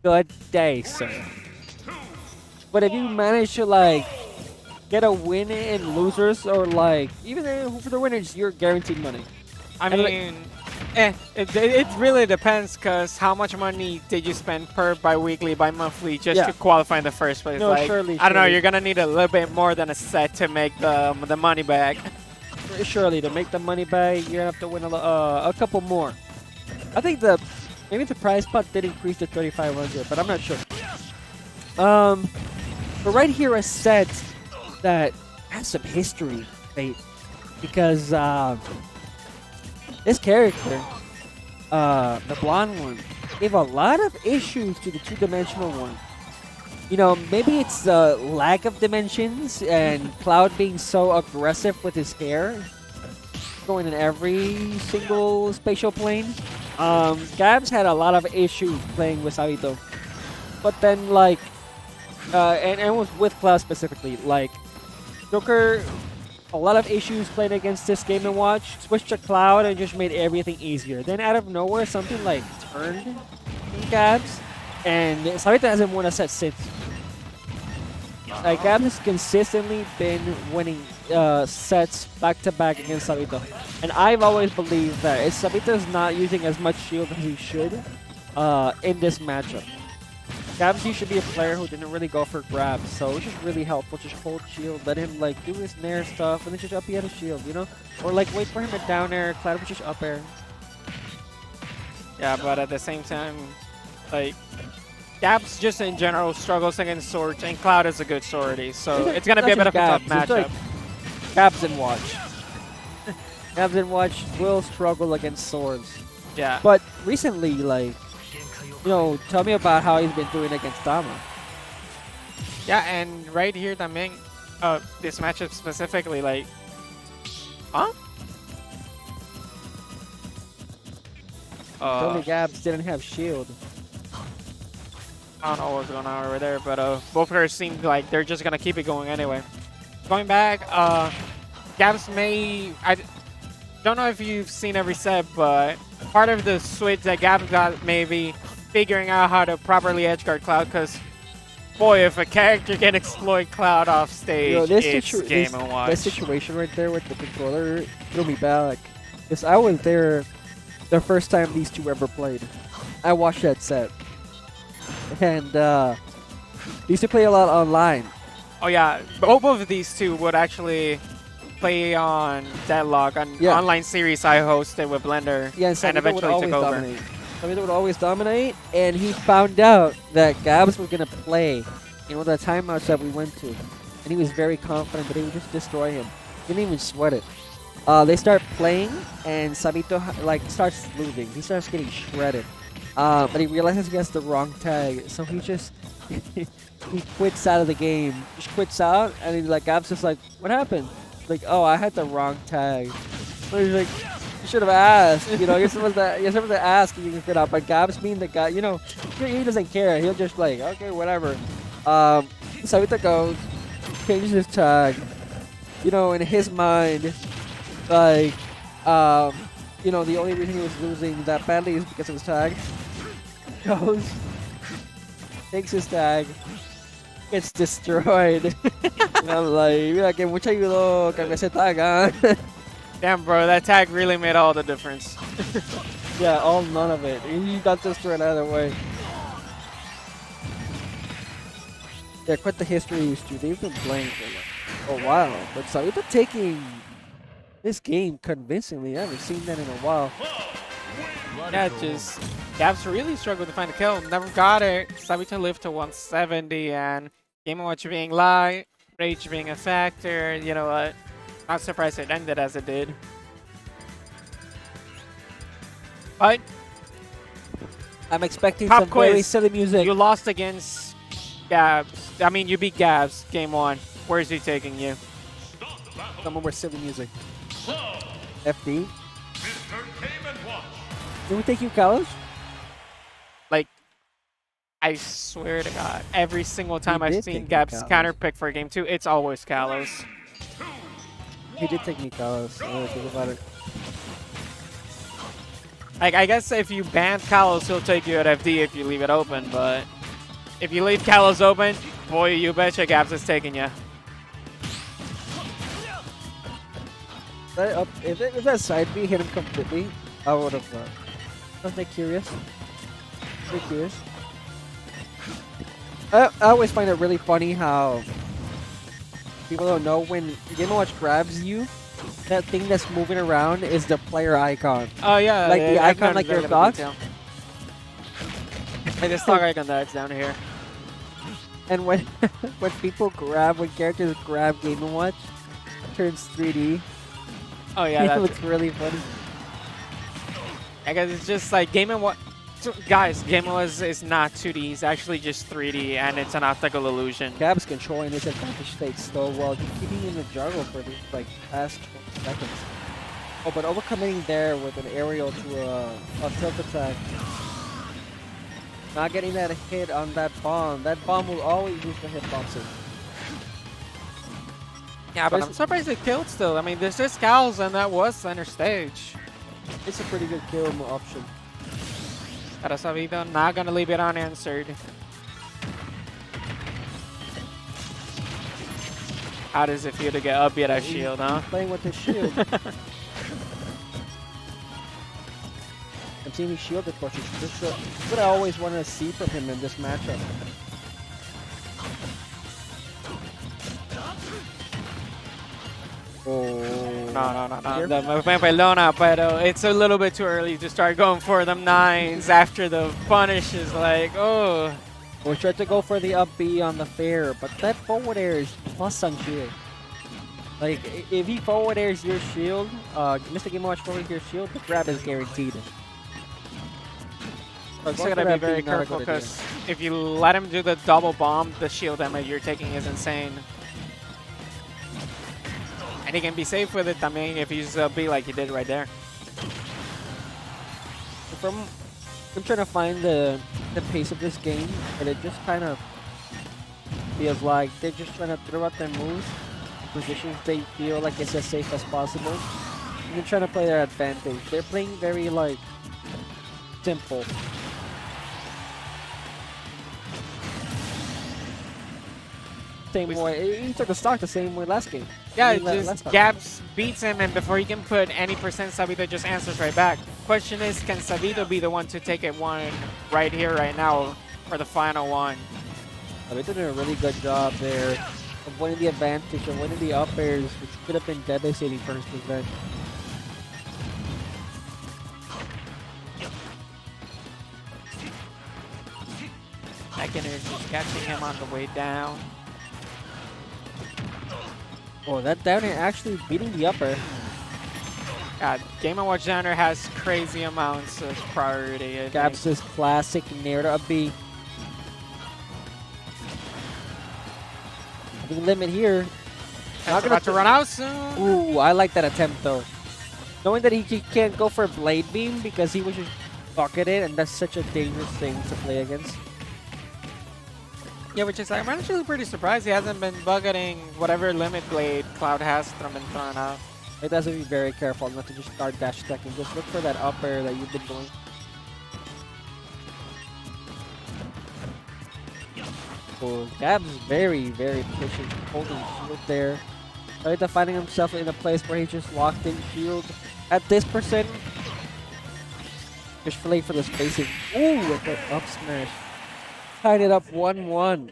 good day, sir. But if you manage to like get a win in losers or like even for the winners, you're guaranteed money. I And, like, mean, it really depends, because how much money did you spend per bi-weekly, bi-monthly just Yeah. to qualify in the first place? No, Like, surely, I don't know, surely. you're gonna need a little bit more than a set to make the money back. Surely to make the money back, you're gonna have to win a couple more. I think maybe the prize pot did increase to 3,500, but I'm not sure. But right here, a set that has some history, mate, because this character, the blonde one, gave a lot of issues to the two-dimensional one. You know, maybe it's the lack of dimensions and Cloud being so aggressive with his hair, going in every single spatial plane. Gabs had a lot of issues playing with Sabito, but then like, and with Cloud specifically, like Joker, a lot of issues playing against this Game & Watch, switched to Cloud and just made everything easier. Then out of nowhere, something like turned in Gabs, and Sabito hasn't won a set since. Like Gabs has consistently been winning sets back to back against Sabito, and I've always believed that if Sabito's not using as much shield as he should in this matchup. Gabs used to be a player who didn't really go for grabs, so it was just really helpful. Just hold shield, let him like do his nair stuff, and then just up he had a shield, you know, or like wait for him at down air. Cloud would just up air. Yeah, but at the same time, like, Gabs just in general struggles against swords, and Cloud is a good swordie, so it's gonna be a bit of a tough Gabs, it's matchup. like Gabs and Watch. Gabs and Watch will struggle against swords, Yeah. but recently, like, you know, tell me about how he's been doing against Dama. Yeah, and right here, Taming, this matchup specifically, like, huh? Tony Gabs didn't have shield. I don't know what's going on over there, but both players seem like they're just gonna keep it going anyway. Going back, Gabs I don't know if you've seen every set, but part of the switch that Gabs got maybe figuring out how to properly edgeguard Cloud, because boy, if a character can exploit Cloud off stage, Yo, it's Game & Watch. This situation right there with the controller threw me back. Because I was there the first time these two ever played. I watched that set. And they used to play a lot online. Oh yeah, both of these two would actually play on Deadlock, an online series I hosted with Blender, Yeah, and eventually took over. dominate. Sabito would always dominate, and he found out that Gabs was going to play in one of the timeouts that we went to. And he was very confident that he would just destroy him. Didn't even sweat it. They start playing, and Sabito like starts losing. He starts getting shredded. But he realizes he has the wrong tag, so he just he quits out of the game. Just quits out, and he's like, Gabs just like, what happened? Like, oh, I had the wrong tag. So he's like, you should have asked. You know, you're supposed to ask if you can fit out. But Gabs being the guy, you know, he doesn't care. He'll just like, okay, whatever. Sabito goes, changes his tag. You know, in his mind, like, you know, the only reason he was losing that badly is because of his tag. Goes, takes his tag, gets destroyed. And I'm like, mira que mucho ayudó cambiar ese tag, huh? Damn, bro, that tag really made all the difference. Yeah, all none of it. He got destroyed either way. Yeah, quite the history these two. They've been playing for like a while, but Sabito taking this game convincingly. I haven't seen that in a while. Yeah, just Gabs really struggled to find a kill. Never got it. Sabito lived to 170, and Game & Watch being light, Rage being a factor. You know what? Not surprised it ended as it did. But I'm expecting Pop some very quiz. silly music. You lost against Gabs. I mean, you beat Gabs game 1. Where's he taking you? Somewhere with silly music. FD. Did we take you, Carlos? Like, I swear to God, every single time He I've did seen take me Gabs Kalos. counter pick for game 2, it's always Kalos. He did take me, Carlos. Think about it. Like, I guess if you ban Kalos, he'll take you at FD if you leave it open, but if you leave Kalos open, boy, you betcha Gabs is taking you. If it was that side B hit him completely, I would have. Wasn't curious? Pretty curious. I always find it really funny how people don't know when Game & Watch grabs you, that thing that's moving around is the player icon. Oh yeah, Like the I've icon, like noticed your that dots. Like the stock icon that's down here. And when when characters grab Game & Watch, it turns 3D. Oh yeah, It that's looks really funny. I guess it's just like Game & Watch. Guys, Game & Watch is not 2D. It's actually just 3D, and it's an optical illusion. Gabs controlling his advantage state so well, just keeping in the juggle for the past 20 seconds. Oh, but overcoming there with an aerial to a tilt attack. Not getting that hit on that bomb. That bomb will always use the hitboxes. Yeah, but I'm surprised it killed still. I mean, there's just cows, and that was center stage. It's a pretty good kill option. Pero Sabito not gonna leave it unanswered. How does it feel to get up at that shield, huh? Playing with his shield. I'm seeing his shield approaches. This is what I always wanted to see from him in this matchup. Oh. No. Me perdona, pero it's a little bit too early to start going for them 9s after the punish is like, oh. We tried to go for the up B on the fair, but that forward air is plus on shield. Like, if he forward airs your shield, Mr. Game & Watch forward your shield, the grab is guaranteed. So gotta be very careful, because if you let him do the double bomb, the shield damage you're taking is insane. And he can be safe with it, también, if he's B like he did right there. I'm trying to find the pace of this game, but it just kind of feels like they're just trying to throw out their moves, positions they feel like it's as safe as possible, and they're trying to play their advantage. They're playing very, like, simple. Same way. He took the stock the same way last game. Yeah, just Gabs beats him, and before he can put any percent, Sabito just answers right back. Question is, can Sabito be the one to take it one right here, right now, for the final one? Sabito did a really good job there of winning the advantage and winning the up airs, which could have been devastating for his event. Second is just catching him on the way down. Oh, that down air actually beating the upper. God, Game & Watch Downer has crazy amounts of priority. Gabs' classic nair to up B. The limit here. Not about to run out soon. Ooh, I like that attempt though. Knowing that he can't go for Blade Beam because he was just bucket it, and that's such a dangerous thing to play against. Yeah, which is like, I'm actually pretty surprised he hasn't been bucketing whatever limit blade Cloud has been throwing out. It has to be very careful not to just start dash attacking. Just look for that up air that you've been doing. Oh, Gabs very, very patient, holding shield there. Right, finding himself in a place where he just locked in shield. At this percent, just late for the spacing. Ooh, with the up smash. Tied it up 1-1.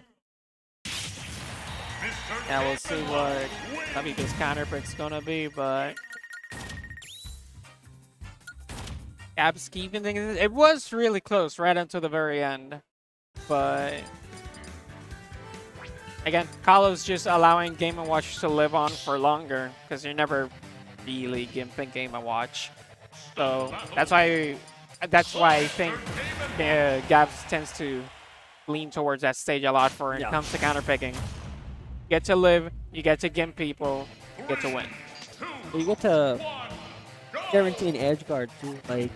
Yeah, we'll see what Sabito's counter pick's gonna be, but Gabs keeping things. It was really close right until the very end, but again, Kalos just allowing Game & Watch to live on for longer because you're never really gimping Game & Watch. So that's why I think Gabs tends to lean towards that stage a lot when it comes to counterpicking. You get to live, you get to gimp people, you get to win. You get to guarantee an edge guard too. Like,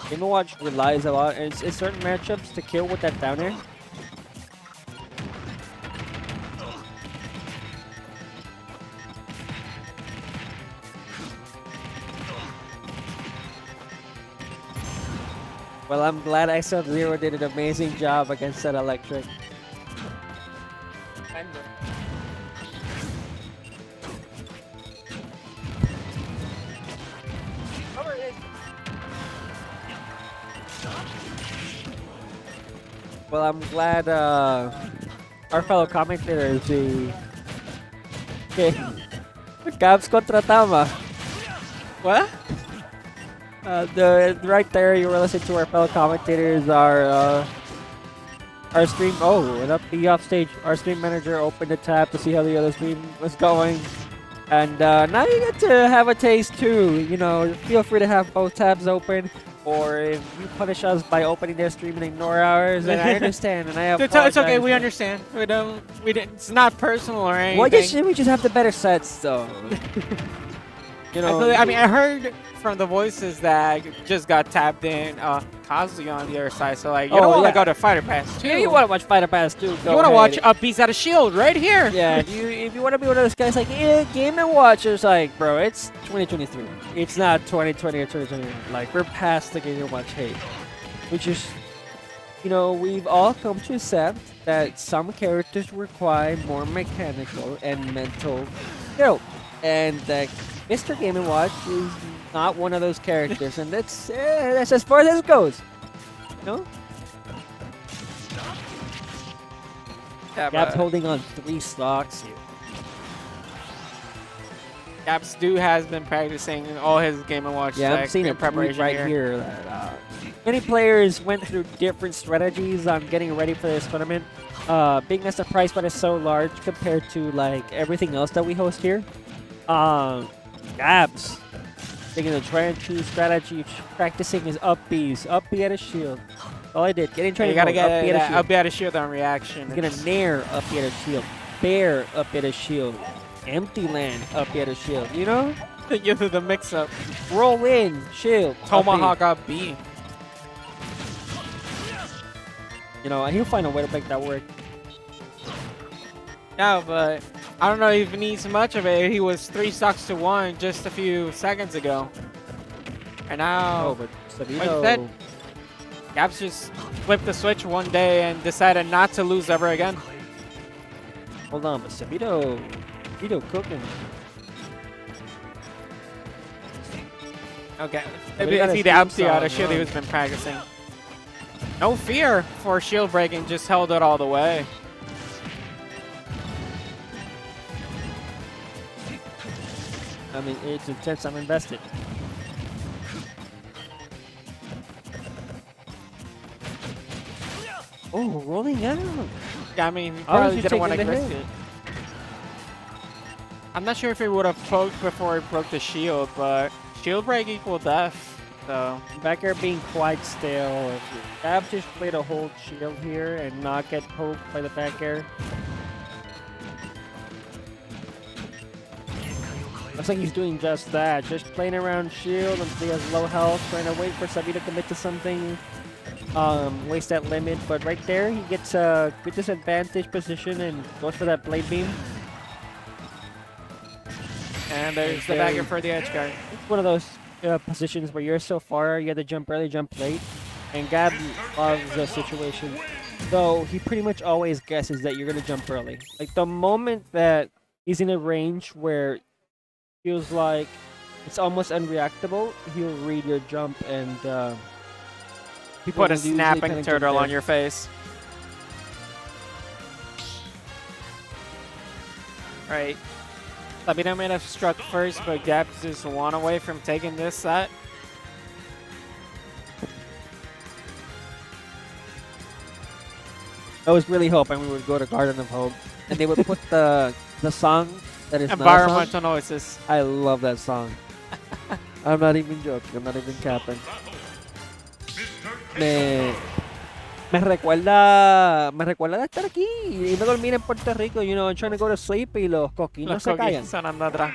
Game & Watch relies a lot in certain matchups to kill with that down air. Well, I'm glad Xentric did an amazing job against that Electric. Well, I'm glad our fellow commentators, okay, Gabs contra Tama. What? Right there, you were listening to our fellow commentators, our stream. Oh, and up the off stage, our stream manager opened the tab to see how the other stream was going, and now you get to have a taste too. You know, feel free to have both tabs open. Or if you punish us by opening their stream and ignore ours, then I understand, and I apologize. It's okay. We understand. We don't. We didn't. It's not personal or anything. Why should we just have the better sets, though? You know. I mean, I heard from the voices that just got tapped in. Kazuya on the other side. So like, you don't want to go to Fighter Pass 2. Yeah, you want to watch Fighter Pass 2. You want to watch Beast Out of Shield right here. Yeah. If you want to be one of those guys like, yeah, Game & Watch, it's like, bro, it's 2023. It's not 2020 or 2021. Like, we're past the Game & Watch hate. Which is, you know, we've all come to accept that some characters require more mechanical and mental skill. And that Mr. Game & Watch is not one of those characters. And that's as far as it goes. You know? Yeah, Gabs holding on 3 stocks here. Gabs has been practicing all his Game & Watch. Yeah, I'm seeing in it preparation right here. That, many players went through different strategies on getting ready for this tournament. Being that the prize fund is so large compared to like everything else that we host here. Gabs taking the try and choose strategy, practicing his up B at a shield. All I did, getting trying you to gotta get up B at a shield on reaction. He's gonna nair up B at a shield, bear up at a shield, empty land up B at a shield. You know, you do the mix up. Roll in shield. Tomahawk up B. You know, he'll find a way to make that work. Yeah, but I don't know if he needs much of it. He was 3 stocks to 1 just a few seconds ago. And now, Oh, but like Sabito. that, Gabs just flipped the switch one day and decided not to lose ever again. Hold on, but Sabito cooking. Okay, We maybe got see a the theme empty out of song, shield huh? he's been practicing. No fear for shield breaking, just held it all the way. I mean, it's intense. I'm invested. Oh, rolling out. Yeah, I mean, How probably did you didn't want to take the risk hit? it. I'm not sure if he would have poked before he broke the shield, but shield break equal death. So Back air being quite stale. If Gabs just played a hold shield here and not get poked by the back air. Looks like he's doing just that. Just playing around shield until he has low health, trying to wait for Sabito to commit to something. Waste that limit, but right there he gets a good disadvantage position and goes for that blade beam. and there's the bagger for the edge guard. It's one of those positions where you're so far, you have to jump early, jump late. And Gab loves the situation. So he pretty much always guesses that you're going to jump early. Like the moment that he's in a range where feels like it's almost unreactable, he'll read your jump and You people put a will usually snapping kinda turtle jump on there. your face. Right. Sabito may have struck first, but Gabs is 1 away from taking this set. I was really hoping we would go to Garden of Hope and they would put the song that is not a song. Environmental noises. I love that song. I'm not even joking. I'm not even capping. Me recuerda de estar aquí y me dormir en Puerto Rico, you know, trying to go to sleep y los coquinos Los se cookies callan. sonando atrás.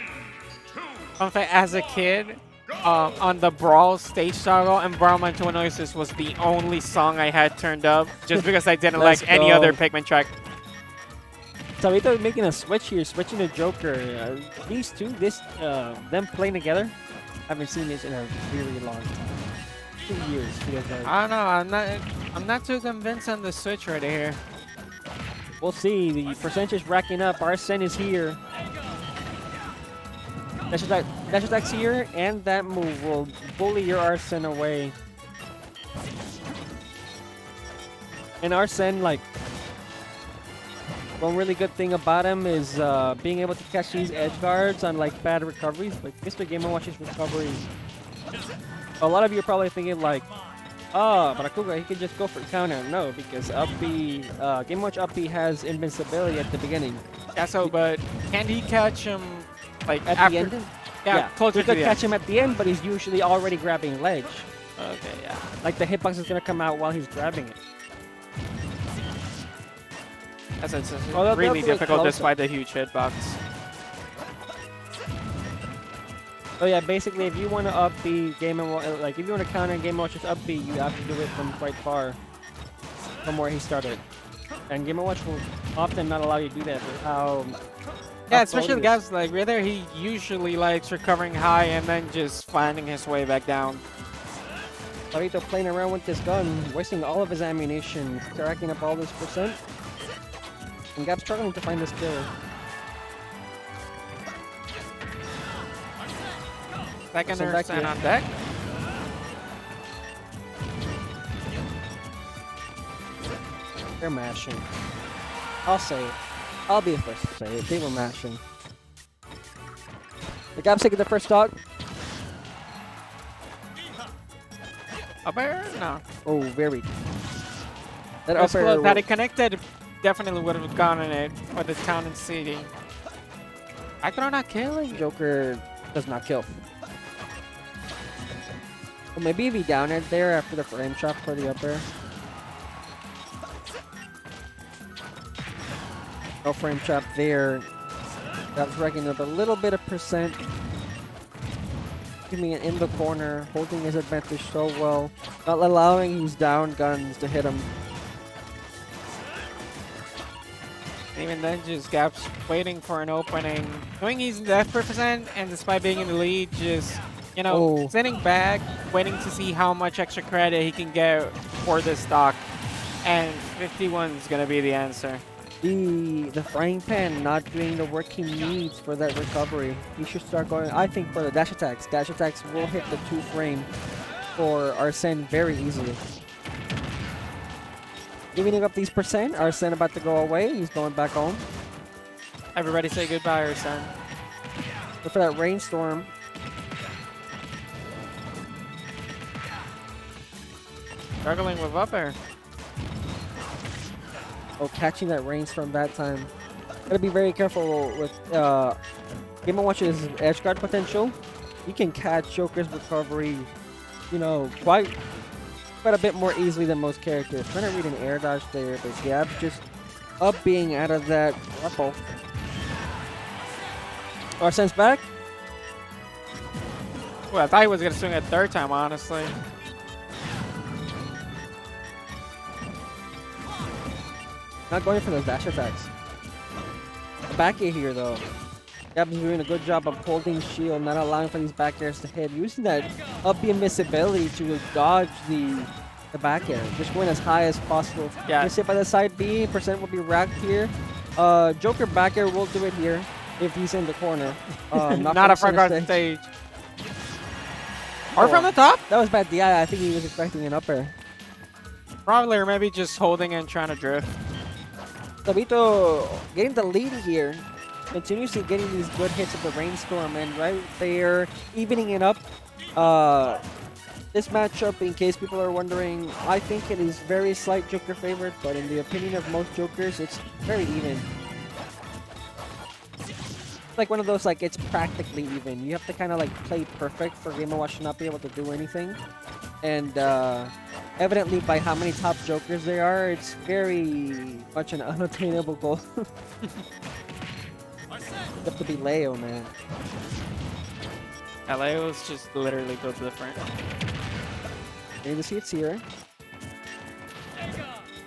Fun fact, as a kid, on the Brawl stage toggle, Environmental Noises was the only song I had turned up just because I didn't Let's like any go. other Pikmin track. Sabito is making a switch here, switching to Joker. These two, them playing together, I haven't seen this in a really long time. 2 years. Feels like. I don't know. I'm not too convinced on the switch right here. We'll see. The percentage racking up. Arsene is here. Dash attack's here, and that move will bully your Arsene away. And Arsene, like, one really good thing about him is being able to catch these edge guards on like bad recoveries. Like Mr. Game & Watch's recoveries. A lot of you are probably thinking like, oh, Barakuga, he can just go for counter. No, because up B, Game & Watch up B has invincibility at the beginning. Yeah, so, but can he catch him like At after? the end? Yeah, closer he to could the catch end. him at the end, but he's usually already grabbing ledge. Okay, yeah. Like the hitbox is gonna come out while he's grabbing it. That's Oh, they'll really do it difficult closer. despite the huge hitbox. So yeah, basically, if you want to up B like if you want to counter Game & Watch's up B, you have to do it from quite far from where he started. And Game & Watch will often not allow you to do that. With how Yeah, how especially the floaty it guys like Ritter, he usually likes recovering high and then just finding his way back down. is. Sabito playing around with this gun, wasting all of his ammunition, racking up all this percent. And Gabs struggling to find this kill. Second So or back stand here. on deck. They're mashing. I'll say it. I'll be the first to say it. They were mashing. The Gabs taking the first stock. Up air? No. Oh, very. That It was upper close. Had it connected, definitely would have gone in it with the town and city. I could not killing. Joker does not kill. Well, maybe if he down it there after the frame shot for the upper. No frame trap there. That's racking up a little bit of percent. Giving it in the corner, holding his advantage so well. Not allowing his down guns to hit him. Even then, just Gabs waiting for an opening. Knowing he's left percent, and despite being in the lead, just, you know, Oh. sitting back, waiting to see how much extra credit he can get for this stock. And 51 is going to be the answer. The frying pan not doing the work he needs for that recovery. He should start going, I think, for the dash attacks. Dash attacks will hit the 2 frame for Arsene very easily. Giving up these percent, Arsene about to go away. He's going back home. Everybody say goodbye, or son. Look for that rainstorm. Struggling with up air. Oh, catching that rainstorm that time. Gotta be very careful with Game & Watch's edge guard potential. You can catch Joker's recovery, you know, quite a bit more easily than most characters. Trying to read an air dodge there, but Gabs just up being out of that grapple. Arsene's back. Well, I thought he was going to swing a third time, honestly. Not going for those dash attacks. Back air here though. Gabs is doing a good job of holding shield, not allowing for these back airs to hit. Using that up invincibility to dodge the back air. Just going as high as possible. Yeah. Gets hit by the side B, percent will be racked here. Joker back air will do it here if he's in the corner. Not a front guard stage. Or Oh. from the top? That was bad. Yeah, I think he was expecting an up air. Probably, or maybe just holding and trying to drift. Sabito getting the lead here. Continuously getting these good hits of the rainstorm, and right there, evening it up. This matchup, in case people are wondering, I think it is very slight Joker favorite, but in the opinion of most Jokers, it's very even. It's like one of those, like, it's practically even. You have to kind of like play perfect for Game & Watch to not be able to do anything. And evidently, by how many top Jokers there are, it's very much an unattainable goal. You have to be Leo, man. LA was just literally built different. Getting the seats here.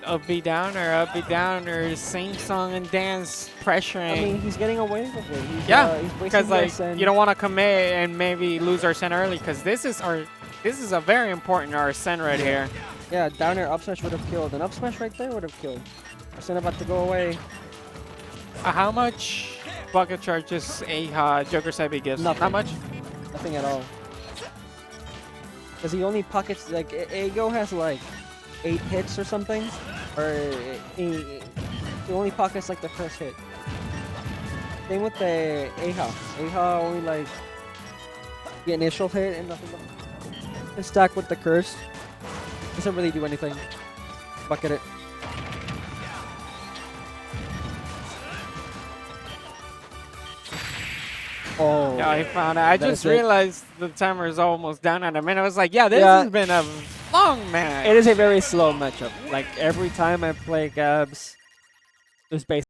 Up B down or sing song and dance pressuring. I mean, he's getting away with it. He's, yeah, he's wasting because like this and you don't want to commit and maybe lose our center early, because this is our This is a very important Arsene right here. Yeah, down air up smash would have killed. An up smash right there would have killed. Arsene about to go away. How much bucket charges a Joker Sabi gives? Nothing. Not much? Nothing at all. Because he only pockets, like, Ego has like 8 hits or something. Or he only pockets like the first hit. Same with the Aha. Aha only like the initial hit and nothing more. And stack with the curse. Doesn't really do anything. Bucket it. Oh. Yeah, I found it. I That just is it. realized the timer is almost down at a minute. I was like, yeah, this Yeah. has been a long match. It is a very slow matchup. Like every time I play Gabs, it was basically